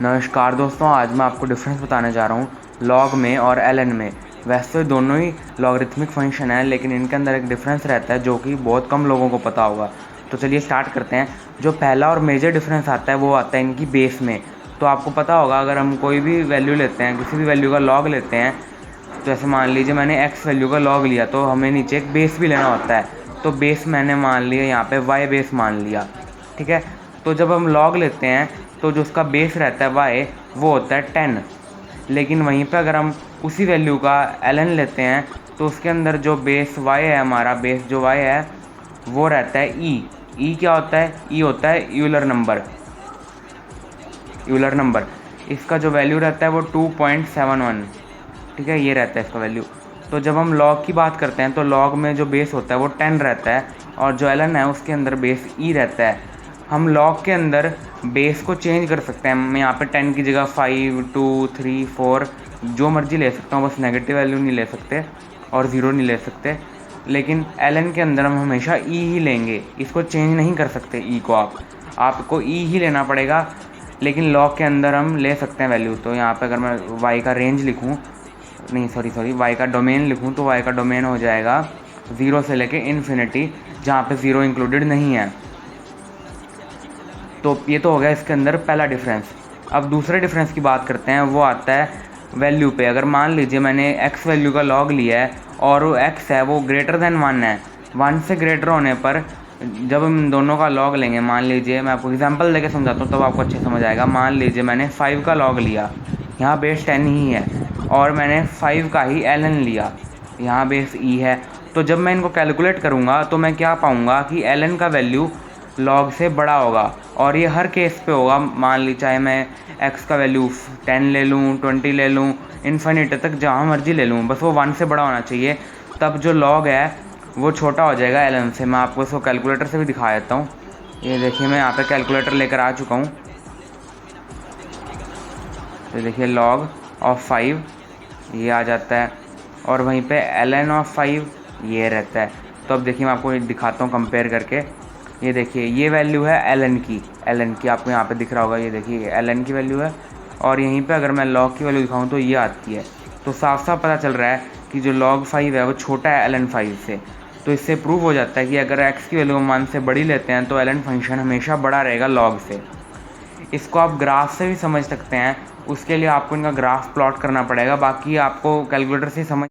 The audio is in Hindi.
नमस्कार दोस्तों, आज मैं आपको डिफरेंस बताने जा रहा हूँ लॉग में और एलन में। वैसे तो दोनों ही लॉगरिथमिक फंक्शन है, लेकिन इनके अंदर एक डिफरेंस रहता है जो कि बहुत कम लोगों को पता होगा। तो चलिए स्टार्ट करते हैं। जो पहला और मेजर डिफरेंस आता है वो आता है इनकी बेस में। तो आपको पता होगा, अगर हम कोई भी वैल्यू लेते हैं, किसी भी वैल्यू का लॉग लेते हैं, जैसे मान लीजिए मैंने एक्स वैल्यू का लॉग लिया, तो हमें नीचे एक बेस भी लेना होता है। तो बेस मैंने मान लिया यहाँ पे वाई बेस मान लिया, ठीक है। तो जब हम लॉग लेते हैं तो जो उसका बेस रहता है वाई, वो होता है 10। लेकिन वहीं पे अगर हम उसी वैल्यू का एलन लेते हैं तो उसके अंदर जो बेस वाई है, हमारा बेस जो वाई है वो रहता है ई क्या होता है? ई होता है यूलर नंबर। इसका जो वैल्यू रहता है वो 2.71, ठीक है, ये रहता है इसका वैल्यू। तो जब हम लॉग की बात करते हैं तो लॉग में जो बेस होता है वो 10 रहता है, और जो एलन है उसके अंदर बेस ई रहता है। हम लॉग के अंदर बेस को चेंज कर सकते हैं। मैं यहाँ पे 10 की जगह 5, 2, 3, 4 जो मर्जी ले सकता हूँ, बस नेगेटिव वैल्यू नहीं ले सकते और ज़ीरो नहीं ले सकते। लेकिन एलन के अंदर हम हमेशा ई ही लेंगे, इसको चेंज नहीं कर सकते। ई को आपको ई ही लेना पड़ेगा। लेकिन लॉग के अंदर हम ले सकते हैं वैल्यू। तो यहाँ पे अगर मैं वाई का रेंज लिखूँ, नहीं सॉरी वाई का डोमेन लिखूँ, तो वाई का डोमेन हो जाएगा 0 से लेके इन्फिनिटी, जहाँ पे 0 इंक्लूडेड नहीं है। तो ये तो हो गया इसके अंदर पहला डिफरेंस। अब दूसरे डिफरेंस की बात करते हैं, वो आता है वैल्यू पे। अगर मान लीजिए मैंने x वैल्यू का लॉग लिया है और वो x है वो ग्रेटर देन 1 है। 1 से ग्रेटर होने पर जब हम दोनों का लॉग लेंगे, मान लीजिए मैं आपको एग्जांपल देके समझाता हूँ तब आपको अच्छे समझ आएगा। मान लीजिए मैंने 5 का लॉग लिया, यहाँ बेस 10 ही है, और मैंने 5 का ही एलन लिया, यहाँ बेस ई है। तो जब मैं इनको कैलकुलेट करूँगा तो मैं क्या पाऊँगा कि एलन का वैल्यू लॉग से बड़ा होगा, और ये हर केस पे होगा। मान ली चाहे मैं x का वैल्यू 10 ले लूँ, 20 ले लूँ, इन्फिनिटी तक जहाँ मर्जी ले लूँ, बस वो 1 से बड़ा होना चाहिए। तब जो लॉग है वो छोटा हो जाएगा एलन से। मैं आपको इसको कैलकुलेटर से भी दिखा देता हूँ। ये देखिए, मैं यहाँ पे कैलकुलेटर लेकर आ चुका हूँ। तो देखिए लॉग ऑफ 5 ये आ जाता है, और वहीं पे एलन ऑफ 5 ये रहता है। तो अब देखिए मैं आपको दिखाता हूँ कंपेयर करके। ये देखिए ये वैल्यू है एलन की आपको यहाँ पे दिख रहा होगा। ये देखिए एलन की वैल्यू है, और यहीं पे अगर मैं लॉग की वैल्यू दिखाऊँ तो ये आती है। तो साफ साफ पता चल रहा है कि जो log 5 है वो छोटा है एलन 5 से। तो इससे प्रूव हो जाता है कि अगर x की वैल्यू हम 1 से बड़ी लेते हैं तो एलन फंक्शन हमेशा बड़ा रहेगा log से। इसको आप ग्राफ से भी समझ सकते हैं, उसके लिए आपको इनका ग्राफ प्लॉट करना पड़ेगा, बाकी आपको कैलकुलेटर से समझ